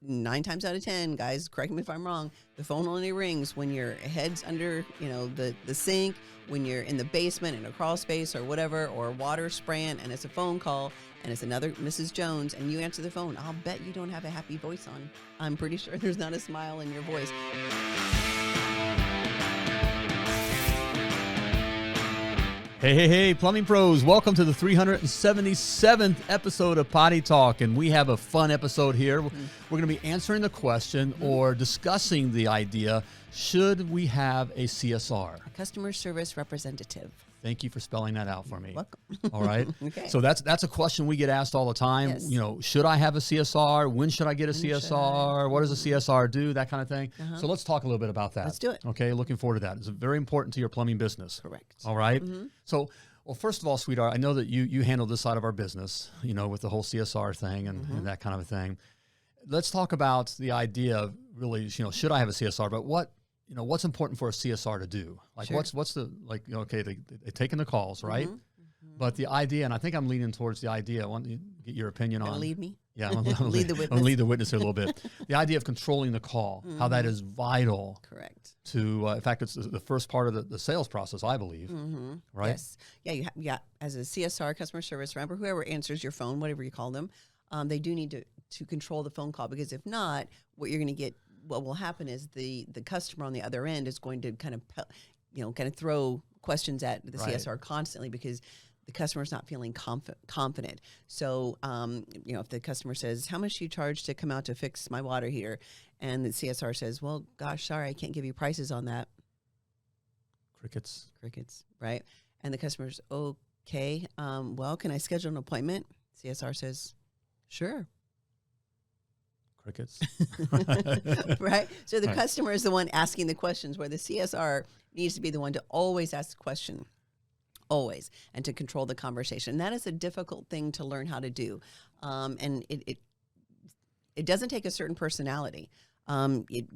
9 times out of 10, guys, correct me if I'm wrong, the phone only rings when your head's under, the sink, when you're in the basement in a crawl space or whatever, or water spraying, and it's a phone call, and it's another Mrs. Jones, and you answer the phone. I'll bet you don't have a happy voice on. I'm pretty sure there's not a smile in your voice. Hey, plumbing pros, welcome to the 377th episode of Potty Talk, and we have a fun episode here. We're going to be answering the question or discussing the idea, should we have a CSR? A customer service representative. Thank you for spelling that out for me. Welcome. All right. Okay. So that's a question we get asked all the time. Yes. Should I have a CSR? When should I get a CSR? What does a CSR do? That kind of thing. So let's talk a little bit about that. Let's do it. Okay. Looking forward to that. It's very important to your plumbing business. Correct. All right. So, well, first of all, sweetheart, I know that you handle this side of our business, with the whole CSR thing and that kind of a thing. Let's talk about the idea of really, should I have a CSR? But what's important for a CSR to do? Like, Sure. what's the, okay, they're taking the calls, right? But the idea, and I think I'm leaning towards the idea, I want to get your opinion on. Lead me? Yeah, I'm gonna Lead the witness. I'm gonna lead the witness here a little bit. The idea of controlling the call, how that is vital. Correct. To, in fact, it's the first part of the sales process, I believe, right? Yes. Yeah, as a CSR, customer service rep, or whoever answers your phone, whatever you call them, they do need to control the phone call, because if not, what will happen is the customer on the other end is going to kind of throw questions at the CSR constantly, because the customer's not feeling confident. So, if the customer says, how much do you charge to come out to fix my water heater? And the CSR says, well, gosh, sorry, I can't give you prices on that. Crickets, right? And the customer's, okay, well, can I schedule an appointment? CSR says, sure. Crickets. Right? So the customer is the one asking the questions, where the CSR needs to be the one to always ask the question. Always, and to control the conversation. That is a difficult thing to learn how to do, and it doesn't take a certain personality. It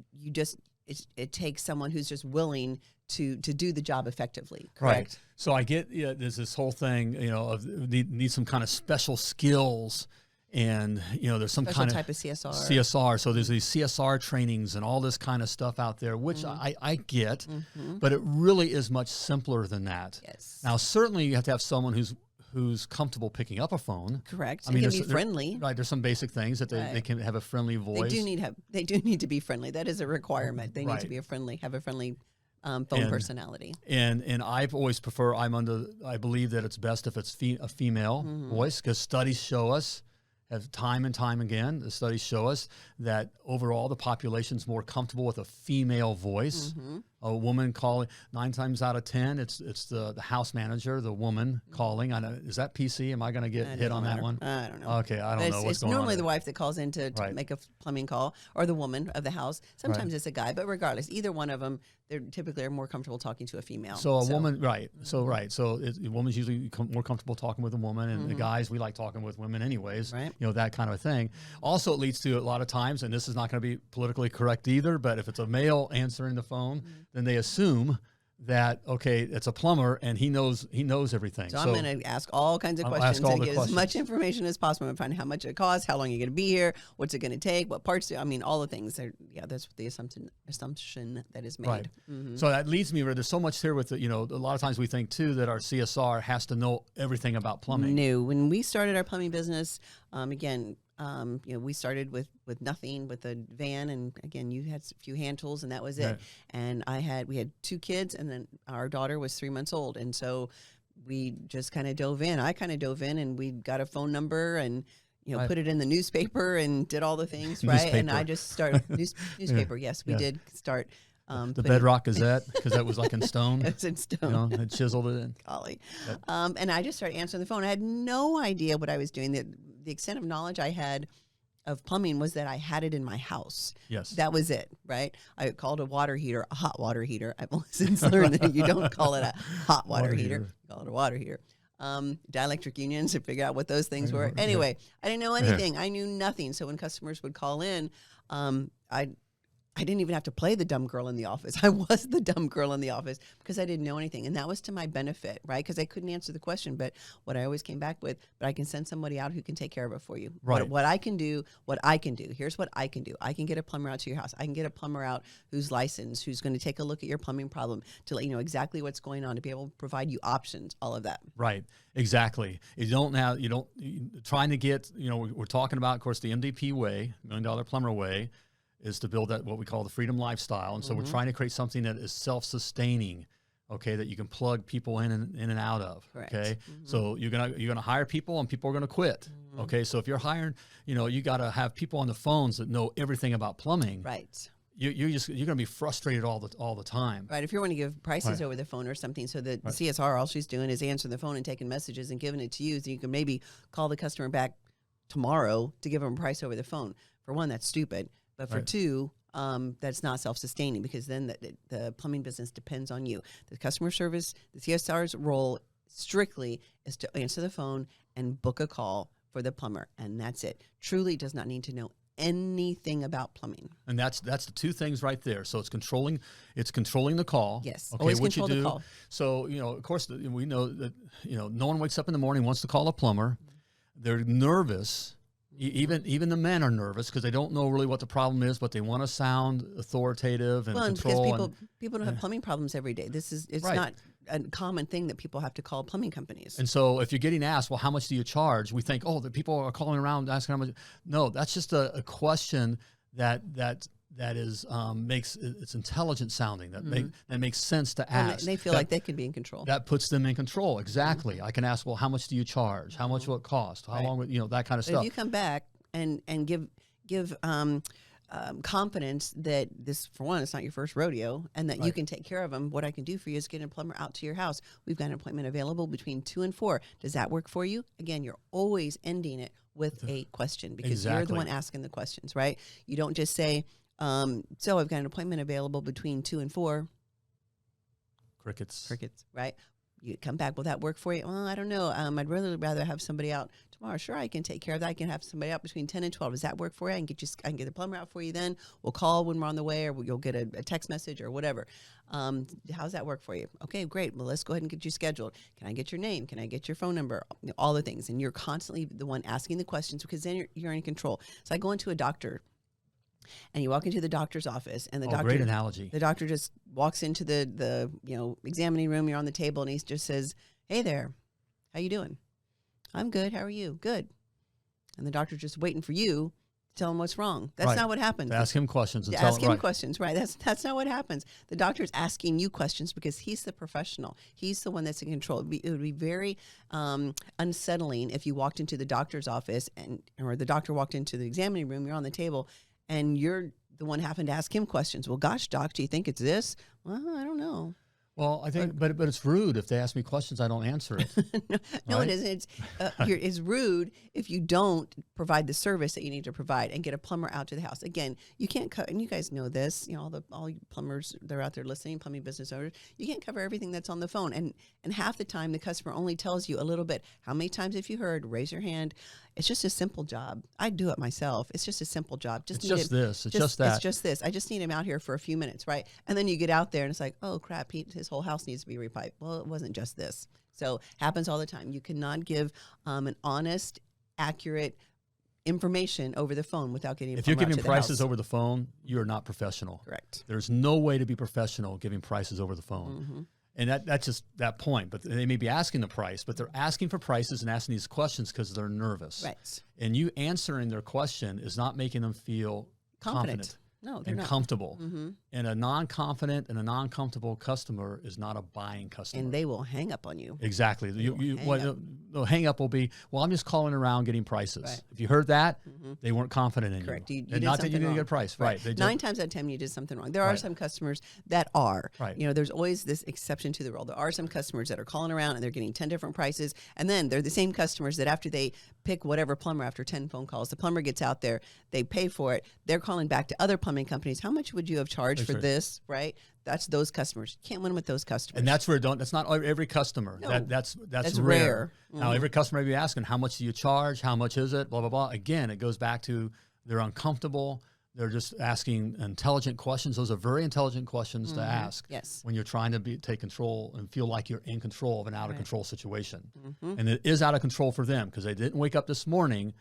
takes someone who's just willing to do the job effectively. Correct. Right. So I get there's this whole thing of need some kind of special skills. And, there's some Special kind type of CSR. CSR. So there's these CSR trainings and all this kind of stuff out there, which I get, but it really is much simpler than that. Yes. Now, certainly you have to have someone who's comfortable picking up a phone. Correct. I mean, it can be friendly. Right. There's some basic things that they can have a friendly voice. They do need to be friendly. That is a requirement. They need to be have a friendly phone personality. And I've always I believe that it's best if it's a female voice, because studies show us, have time and time again, the studies show us that overall the population's more comfortable with a female voice. A woman calling, 9 times out of 10, it's the house manager, the woman calling. I know, is that PC? Am I going to get hit on that one? I don't know. Okay, I don't know what's it's going on. It's normally the wife that calls in to make a plumbing call, or the woman of the house. Sometimes it's a guy, but regardless, either one of them, they're typically more comfortable talking to a female. So a woman, right. So a woman's usually more comfortable talking with a woman, and the guys, we like talking with women anyways, that kind of a thing. Also, it leads to a lot of times, and this is not going to be politically correct either, but if it's a male answering the phone, then they assume that, okay, it's a plumber and he knows everything. So I'm going to ask all kinds of questions and get as much information as possible. I'm going to find out how much it costs, how long you're going to be here, what's it going to take, what parts all the things. That's the assumption that is made. Right. So that leads me where there's so much here with a lot of times we think too that our CSR has to know everything about plumbing. No, when we started our plumbing business, we started with nothing, with a van, and again, you had a few hand tools, and that was it. And we had 2 kids, and then our daughter was 3 months old, and so we just kind of dove in. I kind of dove in, and we got a phone number, and put it in the newspaper, and did all the things, right? Newspaper. And I just started newspaper. Yes, we did start. The Bedrock Gazette, because that was like in stone. It's in stone. It chiseled it in. Golly. And I just started answering the phone. I had no idea what I was doing. The extent of knowledge I had of plumbing was that I had it in my house. Yes. That was it, right? I called a water heater a hot water heater. I've since learned that you don't call it a hot water heater. You call it a water heater. Dielectric unions to figure out what those things were. Anyway, I didn't know anything. I knew nothing. So when customers would call in, I didn't even have to play the dumb girl in the office. I was the dumb girl in the office because I didn't know anything. And that was to my benefit, right? Because I couldn't answer the question. But what I always came back with, but I can send somebody out who can take care of it for you. Right. What I can do, here's what I can do. I can get a plumber out to your house. I can get a plumber out who's licensed, who's going to take a look at your plumbing problem to let you know exactly what's going on, to be able to provide you options, all of that. Right. Exactly. Trying to get, we're talking about, of course, the MDP way, $1 Million Plumber way, is to build that what we call the freedom lifestyle. And so we're trying to create something that is self-sustaining, okay, that you can plug people in and out of. Correct. Okay. So you're gonna hire people and people are gonna quit. Okay. So if you're hiring, you gotta have people on the phones that know everything about plumbing. Right. You're gonna be frustrated all the time. Right. If you want to give prices over the phone or something, so that the CSR, all she's doing is answering the phone and taking messages and giving it to you, so you can maybe call the customer back tomorrow to give them a price over the phone. For one, that's stupid. But for two, that's not self-sustaining, because then the plumbing business depends on you. The customer service, the CSR's role strictly is to answer the phone and book a call for the plumber, and that's it. Truly does not need to know anything about plumbing. And that's the two things right there. So it's controlling the call. Yes, okay, always what control you do. the call. So of course we know that no one wakes up in the morning wants to call a plumber. They're nervous. Even the men are nervous because they don't know really what the problem is, but they want to sound authoritative and control. Because people don't have plumbing problems every day. It's not a common thing that people have to call plumbing companies. And so if you're getting asked, well, how much do you charge? We think, the people are calling around asking how much. No, that's just a question that is it's intelligent sounding, that makes sense to ask. And they feel like they can be in control. That puts them in control. Exactly. I can ask, well, how much do you charge? How much will it cost? How long would that kind of stuff. If you come back and give confidence that this, for one, it's not your first rodeo, and that you can take care of them. What I can do for you is get a plumber out to your house. We've got an appointment available between 2 and 4. Does that work for you? Again, you're always ending it with a question, because you're the one asking the questions, right? You don't just say, so I've got an appointment available between 2 and 4. Crickets, right? You come back, will that work for you? Well, I don't know. I'd really rather have somebody out tomorrow. Sure, I can take care of that. I can have somebody out between 10 and 12. Does that work for you? I can get the plumber out for you then. We'll call when we're on the way, or you'll get a text message or whatever. How's that work for you? Okay, great. Well, let's go ahead and get you scheduled. Can I get your name? Can I get your phone number? All the things. And you're constantly the one asking the questions, because then you're in control. So I go into a doctor, and you walk into the doctor's office, and the doctor, great analogy. The doctor just walks into the examining room. You're on the table, and he just says, "Hey there, how you doing?" "I'm good. How are you?" "Good." And the doctor's just waiting for you to tell him what's wrong. That's not what happens. To ask him questions. Ask him questions, right? That's not what happens. The doctor's asking you questions because he's the professional. He's the one that's in control. It would be very unsettling if you walked into the doctor's office or the doctor walked into the examining room. You're on the table, and you're the one having to ask him questions. "Well, gosh, doc, do you think it's this?" "Well, I don't know." Well, I think, but it's rude if they ask me questions, I don't answer it. No, it isn't. It's rude if you don't provide the service that you need to provide and get a plumber out to the house. Again, you can't and you guys know this. All you plumbers that are out there listening, plumbing business owners, you can't cover everything that's on the phone. And half the time, the customer only tells you a little bit. How many times have you heard? Raise your hand. It's just a simple job. I do it myself. It's just a simple job. It's just this. It's just that. It's just this. I just need him out here for a few minutes, right? And then you get out there, and it's like, oh crap, his whole house needs to be repiped. Well, it wasn't just this. So happens all the time. You cannot give an honest, accurate information over the phone without getting. If you're giving prices over the phone, you are not professional. Correct. There's no way to be professional giving prices over the phone. Mm-hmm. And that's just that point. But they may be asking the price, but they're asking for prices and asking these questions because they're nervous. Right. And you answering their question is not making them feel confident. No, they're and not. comfortable. Mm-hmm. And a non-confident and a non-comfortable customer is not a buying customer. And they will hang up on you. Exactly. The hang up will be, well, I'm just calling around getting prices. Right. If you heard that, they weren't confident in Correct. you. You and did not that you something didn't wrong. get a price. Right. They 9 times out of 10, you did something wrong. There are some customers that are. Right. There's always this exception to the rule. There are some customers that are calling around and they're getting 10 different prices. And then they're the same customers that after they pick whatever plumber after 10 phone calls, the plumber gets out there, they pay for it. They're calling back to other plumbing companies. How much would you have charged for this? Right. That's those customers. You can't win with those customers. And that's where that's not every customer. No, that's rare. Mm-hmm. Now, every customer may be asking, how much do you charge? How much is it? Blah, blah, blah. Again, it goes back to they're uncomfortable. They're just asking intelligent questions. Those are very intelligent questions to ask Yes. when you're trying to take control and feel like you're in control of an out of control situation. Mm-hmm. And it is out of control for them because they didn't wake up this morning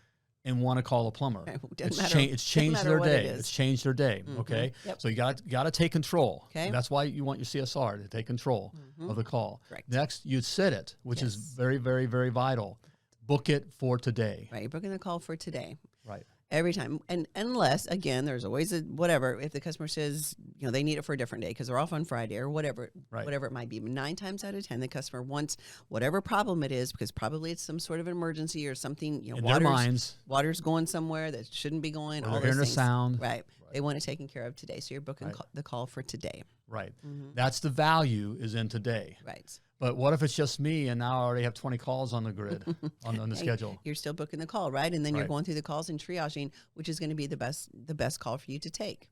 and want to call a plumber. It's changed their day. It's changed their day. Okay. Yep. So you got to take control. Okay. And that's why you want your CSR to take control of the call. Correct. Next, you'd set it, which is very, very, very vital. Book it for today. Right. You're booking the call for today. Right. Every time. And unless, again, there's always a whatever, if the customer says, they need it for a different day because they're off on Friday or whatever, whatever it might be. 9 times out of 10, the customer wants whatever problem it is because probably it's some sort of emergency or something, in their minds, water's going somewhere that shouldn't be going. Or all they're those hearing a things. sound. Right. They want it taken care of today. So you're booking the call for today. Right. That's the value is in today. Right. But what if it's just me and now I already have 20 calls on the grid, on the schedule? You're still booking the call, right? And then you're going through the calls and triaging, which is going to be the best call for you to take.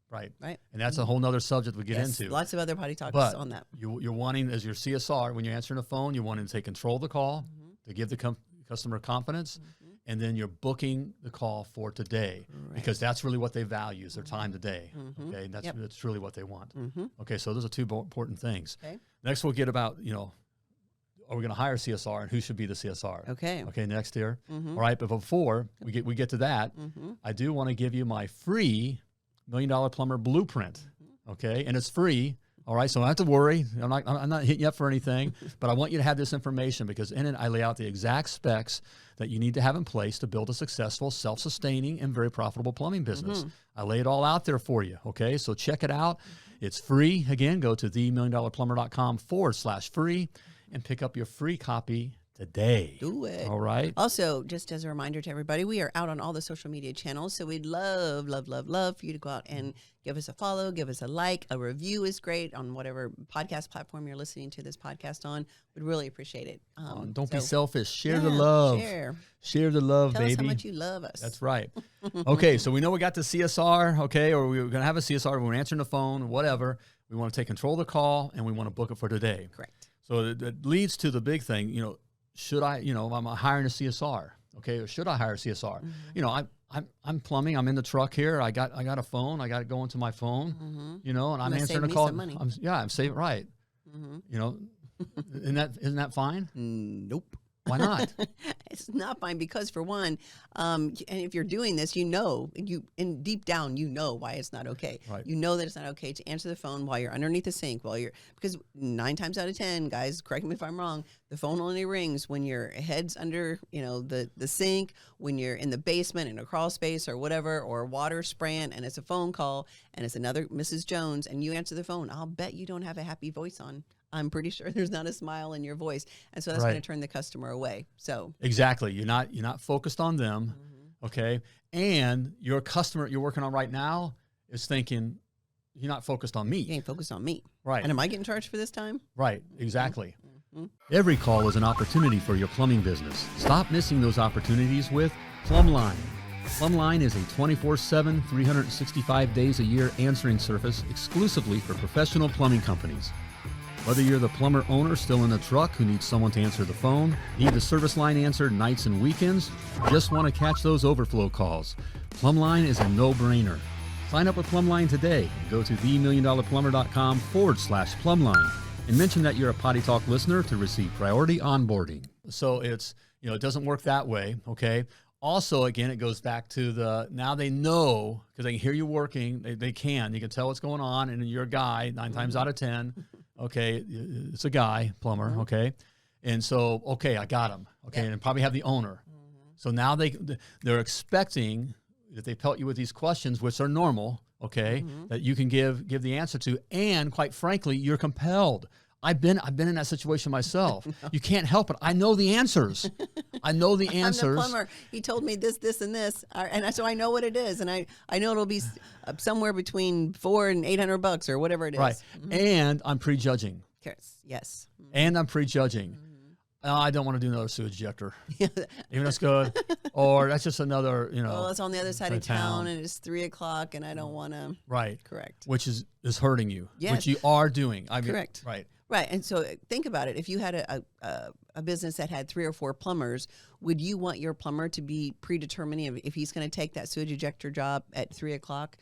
Right. Right. And that's a whole nother subject we get into. Lots of other potty talks on that. You're wanting, as your CSR, when you're answering the phone, you're wanting to take control of the call, to give the customer confidence, and then you're booking the call for today because that's really what they value is their time today. Okay, that's really what they want. Okay, so those are two important things. Okay. Next, we'll get about are we going to hire CSR and who should be the CSR? Okay. Okay, next here. All right, but before we get to that, I do want to give you my free $1 Million Plumber Blueprint. Okay, and it's free. All right, so I don't have to worry. I'm not hitting you up for anything, but I want you to have this information because in it I lay out the exact specs that you need to have in place to build a successful, self-sustaining, and very profitable plumbing business. I lay it all out there for you, okay? So check it out. It's free. Again, go to themilliondollarplumber.com/free and pick up your free copy today. Do it. All right. Also, just as a reminder to everybody, we are out on all the social media channels. So we'd love, love, love, love for you to go out and give us a follow, give us a like. A review is great on whatever podcast platform you're listening to this podcast on. We'd really appreciate it. Don't be selfish. Share the love. Share the love, Tell baby. us how much you love us. That's right. Okay, so we know we got the CSR, okay, or we're going to have a CSR when we're answering the phone or whatever. We want to take control of the call, and we want to book it for today. Correct. So that leads to the big thing, should I, I'm hiring a CSR, okay, or should I hire a CSR? I'm plumbing. I'm in the truck here. I got a phone. I got it going to my phone, and I'm answering a call. I'm saving right. Isn't that fine? Nope. Why not? It's not fine because, for one, and if you're doing this, and deep down, why it's not okay. Right. You know that it's not okay to answer the phone while you're underneath the sink, because 9 times out of 10, guys, correct me if I'm wrong, the phone only rings when your head's under, the sink, when you're in the basement in a crawl space or whatever, or water spraying, and it's a phone call, and it's another Mrs. Jones, and you answer the phone. I'll bet you don't have a happy voice on. I'm pretty sure there's not a smile in your voice, and so that's going to turn the customer away. So exactly, you're not focused on them, okay? And your customer you're working on right now is thinking, you're not focused on me. You ain't focused on me, right? And am I getting charged for this time? Right, exactly. Every call is an opportunity for your plumbing business. Stop missing those opportunities with Plumbline. Plumbline is a 24/7, 365 days a year answering service exclusively for professional plumbing companies. Whether you're the plumber owner still in the truck who needs someone to answer the phone, need the service line answered nights and weekends, or just want to catch those overflow calls, Plumbline is a no-brainer. Sign up with Plumbline today and go to themilliondollarplumber.com/Plumbline and mention that you're a Potty Talk listener to receive priority onboarding. So it's, it doesn't work that way, okay? Also, again, it goes back to now they know, because they can hear you working, you can tell what's going on, and you're a guy 9 times out of 10. Okay, it's a guy, plumber, okay? And so, okay, I got him, okay, and probably have the owner. So now they're expecting that they pelt you with these questions, which are normal, okay, that you can give the answer to, and quite frankly, you're compelled. I've been in that situation myself. You can't help it. I know the answers. I'm the plumber. He told me this, and this, and so I know what it is, and I know it'll be somewhere between $400 and $800 or whatever it is. Right, and I'm prejudging. Yes. And I'm prejudging. I don't want to do another sewage ejector. Even that's good. Or that's just another, Well, it's on the other side of town and it's 3:00 and I don't want to. Right. Correct. Which is hurting you. Yes. Which you are doing. Correct. Right. Right. And so think about it. If you had a business that had 3 or 4 plumbers, would you want your plumber to be predetermined if he's going to take that sewage ejector job at 3 o'clock?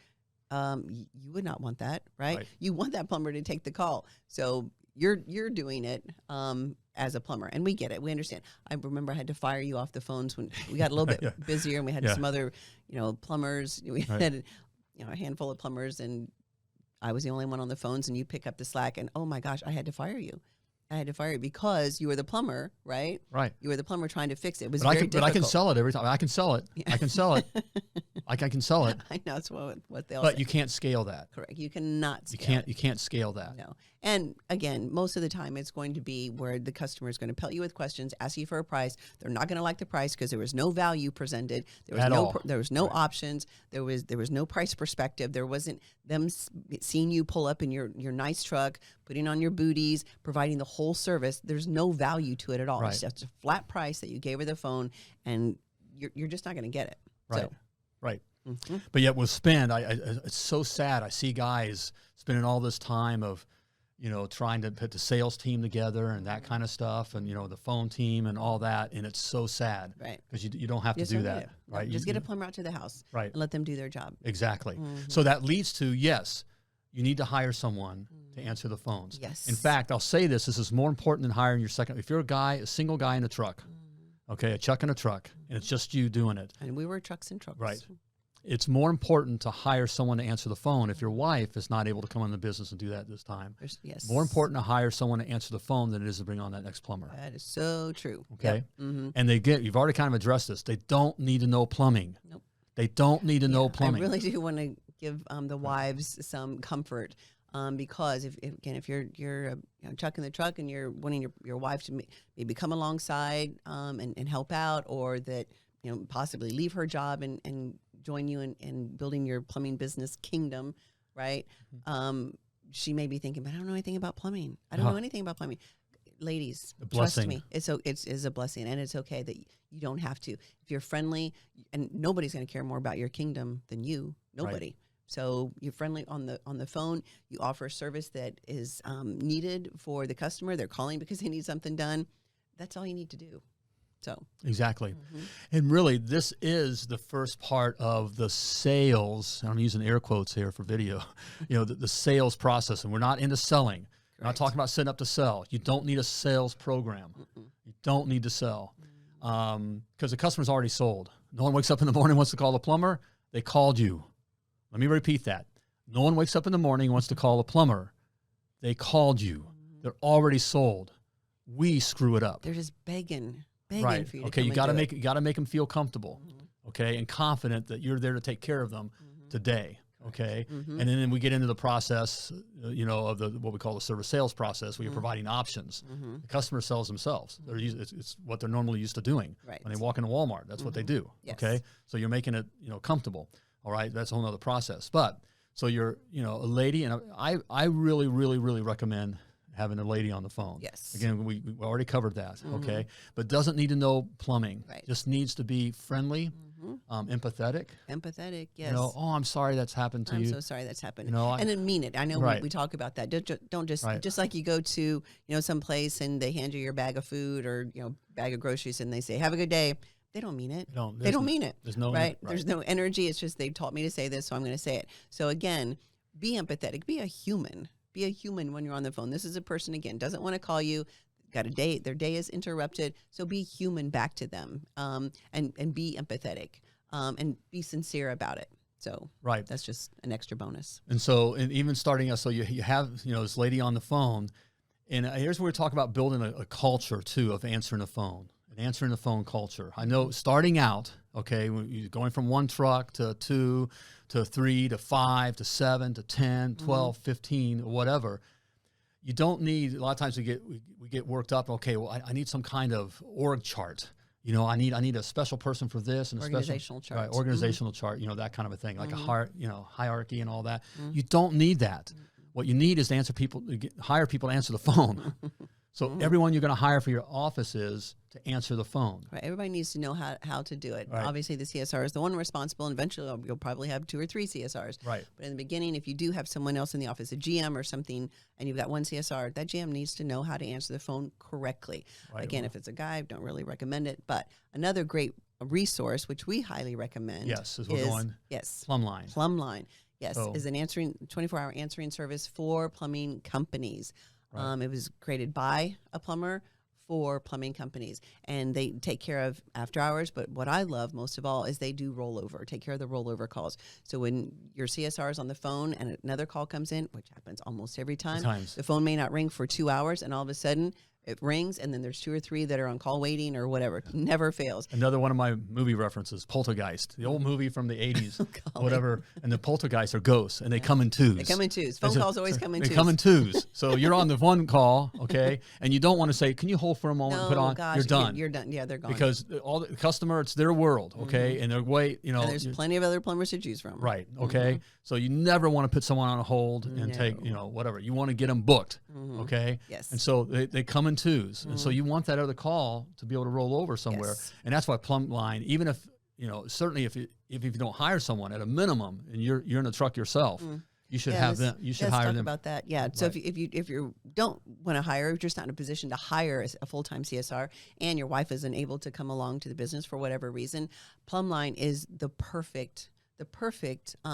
You would not want that, right? You want that plumber to take the call. So you're doing it as a plumber, and we get it. We understand. I remember I had to fire you off the phones when we got a little bit busier, and we had some other, plumbers. We had, a handful of plumbers, and I was the only one on the phones, and you pick up the slack, and oh my gosh, I had to fire you. I had to fire you because you were the plumber, right? Right. You were the plumber trying to fix it. It was but very difficult. But I can sell it every time. I can sell it. I can sell it. I can sell it. I know that's what they all But say. you can't scale that. Correct. You cannot scale You can't scale that. No. And again, most of the time it's going to be where the customer is going to pelt you with questions, ask you for a price. They're not going to like the price because there was no value presented. There was no options. There was no price perspective. There wasn't them seeing you pull up in your nice truck, putting on your booties, providing the whole service. There's no value to it at all. Right. It's just a flat price that you gave her the phone, and you're just not going to get it. Right. So. Right. Mm-hmm. But yet with spend, it's so sad. I see guys spending all this time of, trying to put the sales team together and that kind of stuff, and the phone team and all that, and it's so sad, right? Because you don't have to do that, right? Just get a plumber out to the house, right, and let them do their job. Exactly. So that leads to yes, you need to hire someone to answer the phones. Yes. In fact, I'll say this is more important than hiring your second. If you're a single guy in a truck, okay, a chuck in a truck, and it's just you doing it. And we were trucks and trucks. Right. It's more important to hire someone to answer the phone if your wife is not able to come in the business and do that this time. Yes. More important to hire someone to answer the phone than it is to bring on that next plumber. That is so true. Okay. Yep. And you've already kind of addressed this. They don't need to know plumbing. Nope. They don't need to know plumbing. I really do want to give the wives some comfort. Because if you're chucking the truck and you're wanting your wife to maybe come alongside and help out, or that possibly leave her job and join you in building your plumbing business kingdom, right? She may be thinking, but I don't know anything about plumbing. I don't know anything about plumbing. Ladies, trust me, it's a blessing, and it's okay that you don't have to. If you're friendly, and nobody's going to care more about your kingdom than you. Nobody. Right. So you're friendly on the phone. You offer a service that is needed for the customer. They're calling because they need something done. That's all you need to do. So exactly. And really, this is the first part of the sales. I'm using air quotes here for video. The sales process, and we're not into selling. Correct. We're not talking about setting up to sell. You don't need a sales program. You don't need to sell because the customer's already sold. No one wakes up in the morning and wants to call the plumber. They called you. Let me repeat that. No one wakes up in the morning and wants to call a plumber. They called you. They're already sold. We screw it up. They're just begging right. for you. Okay, you got to make them feel comfortable. Okay, and confident that you're there to take care of them today. Okay, and then we get into the process, of what we call the service sales process, where you're providing options. The customer sells themselves. It's what they're normally used to doing. Right. When they walk into Walmart, that's what they do. Yes. Okay, so you're making it comfortable. All right, that's a whole other process. But so you're a lady, and I really, really, really recommend having a lady on the phone. Yes. Again, we already covered that. Okay, but doesn't need to know plumbing. Right. Just needs to be friendly, empathetic. Empathetic. Yes. Oh, I'm sorry that's happened to you. I'm so sorry that's happened. And then mean it. I know we talk about that. Don't just like you go to some place and they hand you your bag of food or bag of groceries and they say have a good day. They don't mean it. They don't mean it. There's no right. There's no energy. It's just they taught me to say this, so I'm going to say it. So again, be empathetic. Be a human. Be a human when you're on the phone. This is a person, again, doesn't want to call you. Got a day. Their day is interrupted. So be human back to them, and be empathetic, and be sincere about it. So that's just an extra bonus. And so, and even starting us, so you have this lady on the phone, and here's where we talk about building a culture too of answering the phone. An answering the phone culture. I know starting out, okay, when you're going from 1 truck to 2 to 3 to 5 to 7 to 10, 12, 15, whatever. You don't need, a lot of times we get worked up. Okay, well, I need some kind of org chart. I need a special person for this and organizational chart. Right, organizational chart, that kind of a thing, like a hierarchy and all that. You don't need that. What you need is to hire people to answer the phone. So everyone you're going to hire for your office is to answer the phone. Right. Everybody needs to know how to do it. Right. Obviously, the CSR is the one responsible, and eventually you'll probably have 2 or 3 CSRs. Right. But in the beginning, if you do have someone else in the office, a GM or something, and you've got one CSR, that GM needs to know how to answer the phone correctly. Right. Again, if it's a guy, I don't really recommend it. But another great resource, which we highly recommend, Yes, as we're going. Yes. Plumbline. Plumbline. Yes, So- is an 24-hour answering service for plumbing companies. Right. It was created by a plumber for plumbing companies, and they take care of after hours. But what I love most of all is they do rollover, take care of the rollover calls. So when your CSR is on the phone and another call comes in, which happens almost every time, the phone may not ring for 2 hours, and all of a sudden it rings, and then there's 2 or 3 that are on call waiting or whatever. It never fails. Another one of my movie references, Poltergeist, the old movie from the 80s, whatever. And the poltergeists are ghosts, and they come in twos. They come in twos. Phone calls always come in twos. They come in twos. So you're on the one call, okay, and you don't want to say, "Can you hold for a moment?" No, and put on. gosh, you're done. You're done. Yeah, they're gone. Because all the customer, it's their world, okay, and they're and there's plenty of other plumbers to choose from. Right. Okay. So you never want to put someone on a hold and take, whatever. You want to get them booked. Okay. Yes. And so they come in twos. And so you want that other call to be able to roll over somewhere. Yes. And that's why Plumbline, even if, certainly if you don't hire someone at a minimum and you're in a truck yourself, you should have them. You should hire talk them. about that. Yeah. So if you don't want to hire, if you're just not in a position to hire a full-time CSR, and your wife isn't able to come along to the business for whatever reason, Plumbline is the perfect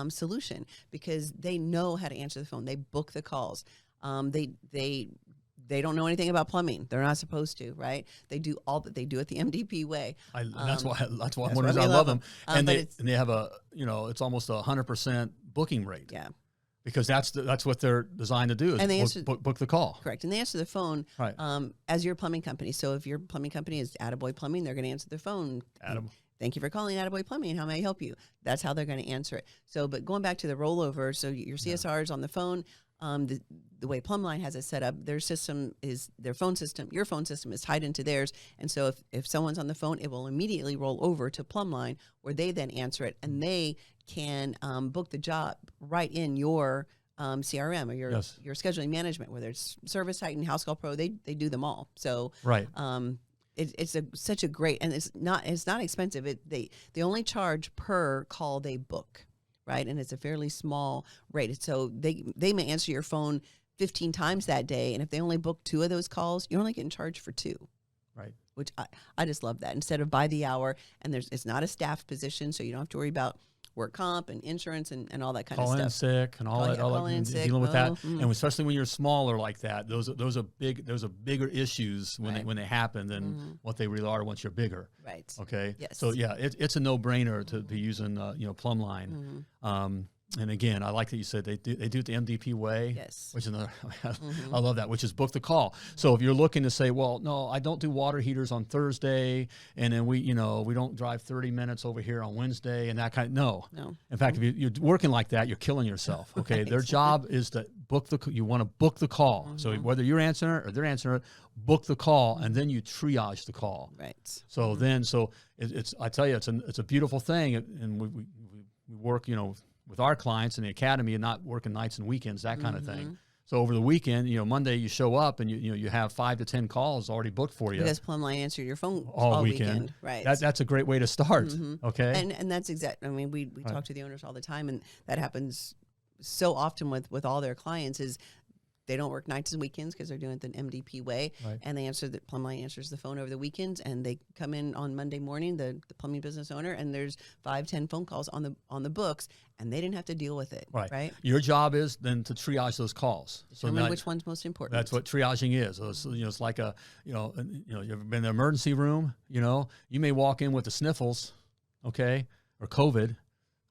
solution, because they know how to answer the phone. They book the calls. They don't know anything about plumbing. They're not supposed to, right? They do all that they do it the MDP way. That's why one reason I love them. And they have it's almost 100% booking rate. Yeah. Because that's what they're designed to do, is and they book the call. Correct. And they answer the phone as your plumbing company. So if your plumbing company is Attaboy Plumbing, they're going to answer the phone. Thank you for calling Attaboy Plumbing. How may I help you? That's how they're going to answer it. So, but going back to the rollover, so your CSR is on the phone. The way Plumbline has it set up, their phone system, your phone system is tied into theirs. And so if someone's on the phone, it will immediately roll over to Plumbline, where they then answer it, and they can book the job right in your CRM or your scheduling management, whether it's Service Titan, House Call Pro, they do them all. So it's such a great, and it's not expensive. They only charge per call they book, right? And it's a fairly small rate. So they may answer your phone 15 times that day, and if they only book 2 of those calls, you're only getting charged for 2. Right. Which I just love that. Instead of by the hour, and it's not a staff position, so you don't have to worry about work comp and insurance and all that kind of stuff. Call in sick and all that, dealing with that, and especially when you're smaller like that, those are bigger issues when they happen than what they really are once you're bigger. Right. Okay. Yes. So yeah, it's a no-brainer to be using Plumbline. And again, I like that you said they do it the MDP way. Yes. Which is another, I love that, which is book the call. So if you're looking to say, well, no, I don't do water heaters on Thursday, and then we don't drive 30 minutes over here on Wednesday and that kind of, no. In fact, if you're working like that, you're killing yourself. Okay. Their job is to you want to book the call. So whether you're answering it or they're answering it, book the call, and then you triage the call. Right. So it's I tell you, it's a beautiful thing, and we work, with our clients in the academy, and not working nights and weekends, that kind of thing. So over the weekend, Monday you show up and you have 5 to 10 calls already booked for you. Because Plumbline answered your phone all weekend. Right. That's a great way to start. Okay. And that's exact. I mean, we talk to the owners all the time, and that happens so often with all their clients is they don't work nights and weekends because they're doing it the MDP way, and Plumbline answers the phone over the weekends, and they come in on Monday morning, the plumbing business owner, and there's 5-10 phone calls on the books, and they didn't have to deal with it. Right. Your job is then to triage those calls. Determine which one's most important. That's what triaging is. So, it's like you ever been in the emergency room? You may walk in with the sniffles, okay, or COVID,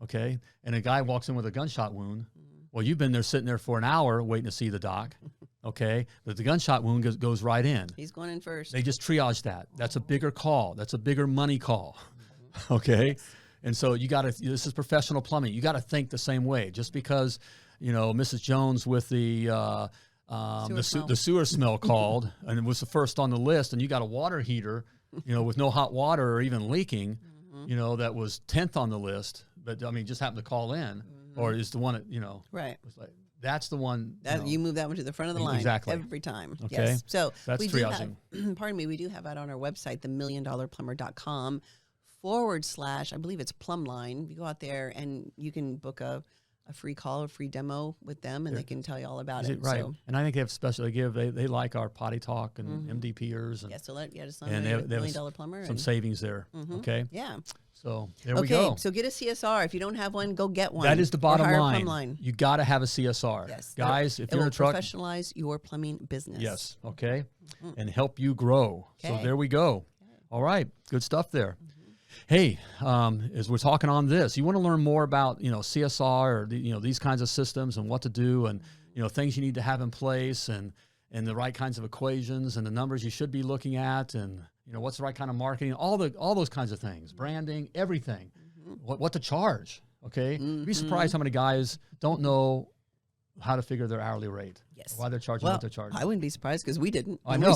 okay, and a guy walks in with a gunshot wound. Well, you've been there sitting there for an hour waiting to see the doc, okay? But the gunshot wound goes right in. He's going in first. They just triage that. That's a bigger call. That's a bigger money call, okay? And so this is professional plumbing. You got to think the same way. Just because, Mrs. Jones with the sewer smell called and it was the first on the list, and you got a water heater, with no hot water or even leaking, that was 10th on the list, but just happened to call in. Or is the one that, right. Was like, That's the one. You move that one to the front of the line. Exactly. Every time. Okay. Yes. So that's we triaging. do have, pardon me, we do have out on our website, themilliondollarplumber.com/, I believe it's Plumbline. You go out there and you can book a free call, a free demo with them, and they can tell you all about it. Right. So, And I think they have they like our potty talk and MDPers. And, so just and they have $1 million plumber. some savings there. Okay. Yeah. So there we go. So get a CSR. If you don't have one, go get one. That is the bottom or hire line. Plumbline. You got to have a CSR. Yes. Guys, if you're in a truck. Professionalize your plumbing business. Yes. Okay. And help you grow. So there we go. Okay. All right. Good stuff there. Hey, as we're talking on this, you want to learn more about, CSR or, these kinds of systems and what to do and, things you need to have in place and the right kinds of equations and the numbers you should be looking at and, what's the right kind of marketing, all those kinds of things, branding, everything, what to charge. Okay. You'd be surprised how many guys don't know how to figure their hourly rate. Yes. Why they're charging what they're charging. I wouldn't be surprised because we didn't. I know.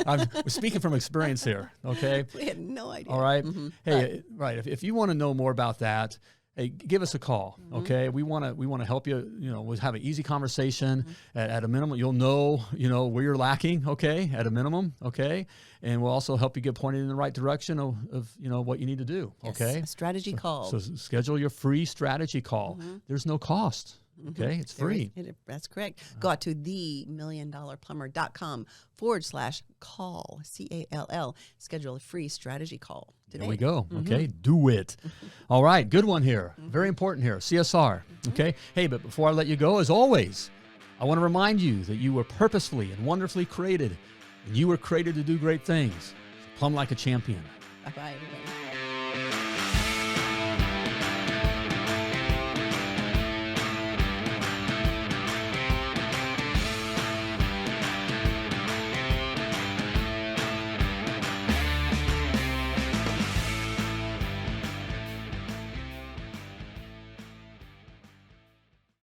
I'm speaking from experience here. Okay. We had no idea. All right. Hey, right. If you want to know more about that, hey, give us a call. Okay. We want to help you. We'll have an easy conversation at a minimum. You'll know where you're lacking. Okay. At a minimum. Okay. And we'll also help you get pointed in the right direction of what you need to do. Yes, okay. A strategy call. So schedule your free strategy call. There's no cost. Okay, it's free. That's correct. Go out to themilliondollarplumber.com/call, CALL. Schedule a free strategy call today. There we go. Okay, do it. All right, good one here. Very important here, CSR. Okay, hey, but before I let you go, as always, I want to remind you that you were purposefully and wonderfully created, and you were created to do great things. Plumb like a champion. Bye-bye, everybody.